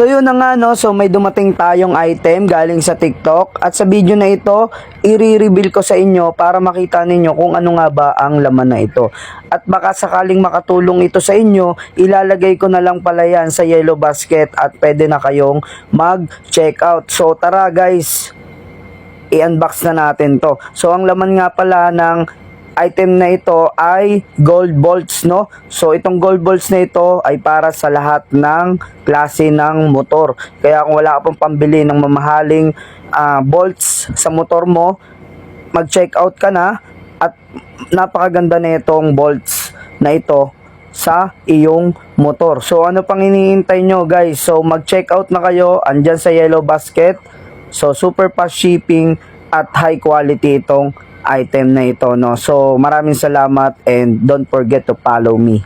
So yun na nga no, so may dumating tayong item galing sa TikTok at sa video na ito, i-reveal ko sa inyo para makita ninyo kung ano nga ba ang laman na ito. At baka sakaling makatulong ito sa inyo, ilalagay ko na lang pala yan sa yellow basket at pwede na kayong mag-check out. So tara guys, i-unbox na natin to. So ang laman nga pala ng item na ito ay gold bolts, no? So itong gold bolts na ito ay para sa lahat ng klase ng motor. Kaya kung wala ka pang pambili ng mamahaling bolts sa motor mo, mag-check out ka na at napakaganda na itong bolts na ito sa iyong motor. So ano pang iniintay nyo guys? So mag-check out na kayo, andyan sa yellow basket. So super fast shipping at high quality itong item na ito, no? So maraming salamat and don't forget to follow me.